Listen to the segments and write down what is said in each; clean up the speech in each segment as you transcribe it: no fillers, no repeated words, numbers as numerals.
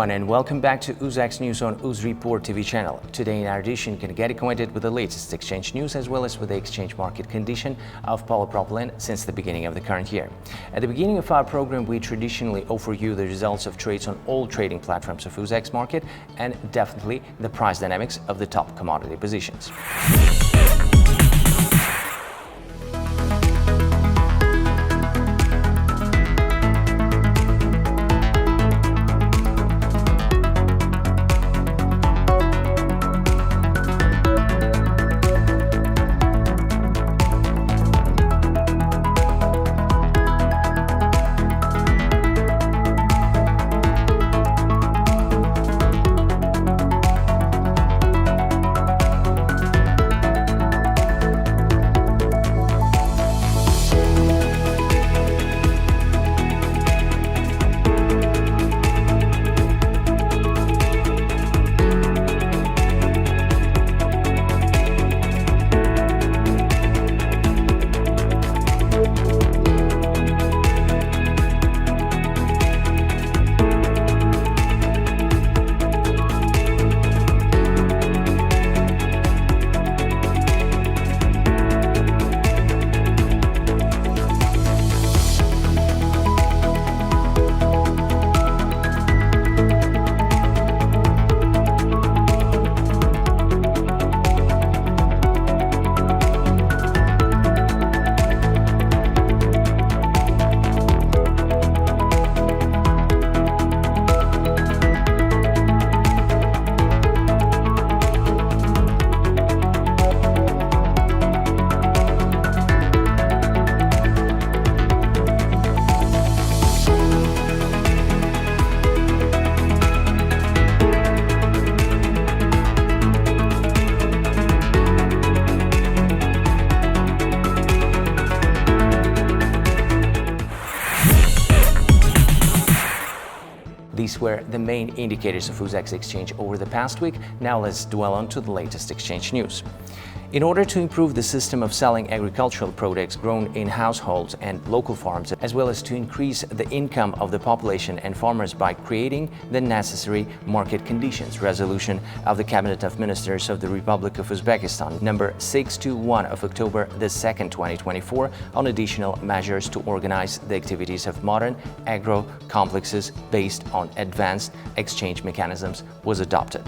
everyone, and welcome back to UZEX News on UzReport TV channel. Today in our edition, you can get acquainted with the latest exchange news as well as with the exchange market condition of polypropylene since the beginning of the current year. At the beginning of our program, we traditionally offer you the results of trades on all trading platforms of UZEX market and definitely the price dynamics of the top commodity positions. These were the main indicators of UZEX exchange over the past week. Now let's dwell on to the latest exchange news. In order to improve the system of selling agricultural products grown in households and local farms, as well as to increase the income of the population and farmers by creating the necessary market conditions, resolution of the Cabinet of Ministers of the Republic of Uzbekistan number 621 of October 2nd, 2024 on additional measures to organize the activities of modern agro complexes based on advanced exchange mechanisms was adopted.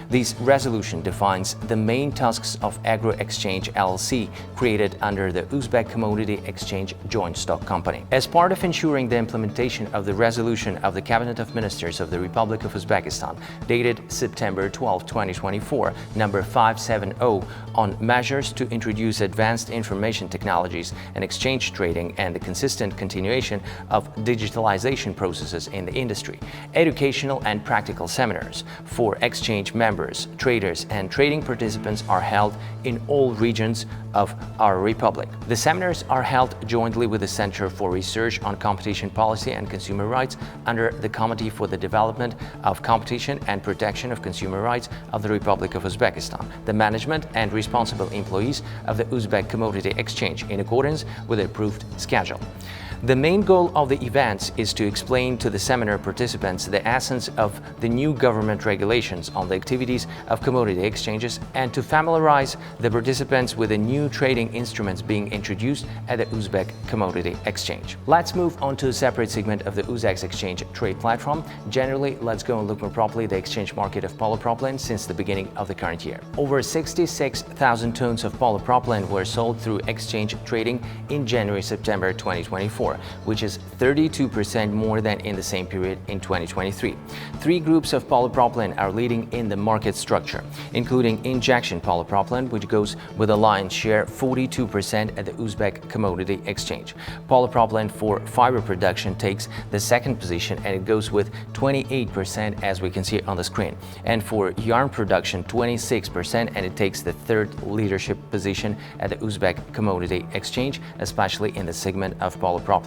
This resolution defines the main tasks of Agro Exchange LLC, created under the Uzbek Commodity Exchange Joint Stock Company. As part of ensuring the implementation of the resolution of the Cabinet of Ministers of the Republic of Uzbekistan, dated September 12, 2024, number 570, on measures to introduce advanced information technologies and exchange trading and the consistent continuation of digitalization processes in the industry, educational and practical seminars for exchange members, traders, and trading participants are held in all regions of our republic. The seminars are held jointly with the Center for Research on Competition Policy and Consumer Rights under the Committee for the Development of Competition and Protection of Consumer Rights of the Republic of Uzbekistan, the management and responsible employees of the Uzbek Commodity Exchange in accordance with the approved schedule. The main goal of the events is to explain to the seminar participants the essence of the new government regulations on the activities of commodity exchanges and to familiarize the participants with the new trading instruments being introduced at the Uzbek Commodity Exchange. Let's move on to a separate segment of the UZEX exchange trade platform. Generally, let's go and look more properly at the exchange market of polypropylene since the beginning of the current year. Over 66,000 tons of polypropylene were sold through exchange trading in January-September 2024. Which is 32% more than in the same period in 2023. Three groups of polypropylene are leading in the market structure, including injection polypropylene, which goes with a lion's share 42% at the Uzbek Commodity Exchange. Polypropylene for fiber production takes the second position and it goes with 28%, as we can see on the screen. And for yarn production, 26%, and it takes the third leadership position at the Uzbek Commodity Exchange, especially in the segment of polypropylene.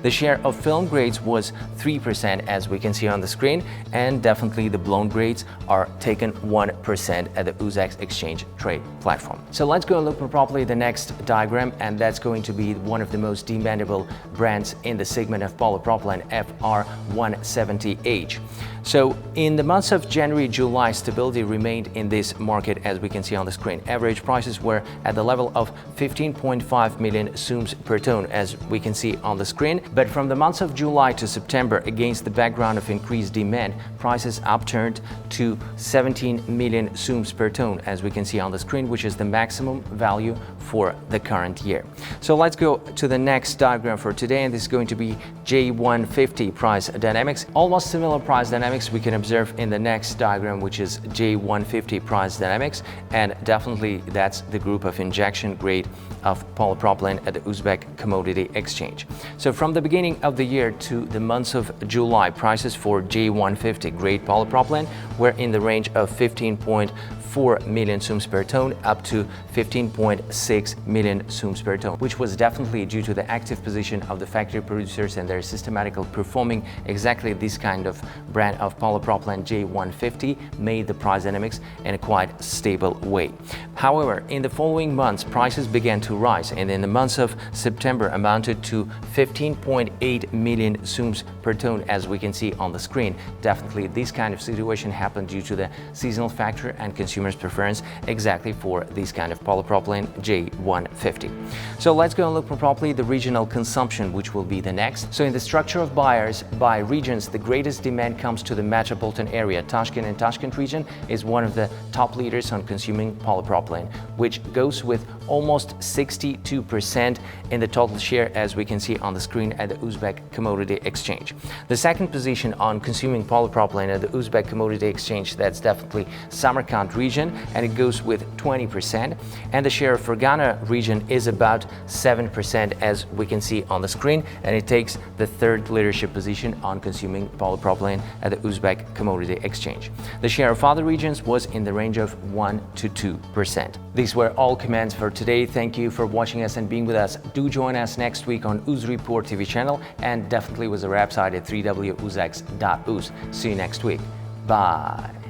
The share of film grades was 3%, as we can see on the screen, and definitely the blown grades are taken 1% at the UZEX exchange trade platform. So let's go and look more properly at the next diagram, and that's going to be one of the most demandable brands in the segment of polypropylene, FR170H. So in the months of January, July, stability remained in this market, as we can see on the screen. Average prices were at the level of 15.5 million sums per ton, as we can see on the screen. But from the months of July to September, against the background of increased demand, prices upturned to 17 million sums per ton, as we can see on the screen, which is the maximum value for the current year. So let's go to the next diagram for today, and this is going to be J150 price dynamics. Almost similar price dynamics we can observe in the next diagram, which is J150 price dynamics, and definitely that's the group of injection grade of polypropylene at the Uzbek Commodity Exchange. So from the beginning of the year to the months of July, prices for J150 grade polypropylene were in the range of 15.4 million sums per ton up to 15.6 million sums per ton, which was definitely due to the active position of the factory producers and their systematical performing exactly this kind of brand of polypropylene. J150 made the price dynamics in a quite stable way. However, in the following months, prices began to rise, and in the months of September amounted to 15.8 million sums per ton, as we can see on the screen. Definitely this kind of situation happened due to the seasonal factor and consumers' preference exactly for this kind of polypropylene J150. So let's go and look more properly the regional consumption, which will be the next. So in the structure of buyers by regions, the greatest demand comes to the metropolitan area. Tashkent and Tashkent region is one of the top leaders on consuming polypropylene, which goes with almost 62% in the total share, as we can see on the screen at the Uzbek Commodity Exchange. The second position on consuming polypropylene at the Uzbek Commodity Exchange, that's definitely Samarkand region, and it goes with 20%. And the share of Fergana region is about 7%, as we can see on the screen, and it takes the third leadership position on consuming polypropylene at the Uzbek Commodity Exchange. The share of other regions was in the range of 1 to 2%. These were all comments for today. Thank you for watching us and being with us. Do join us next week on UzReport TV channel, and definitely with our website at www.uzex.uz. See you next week. Bye.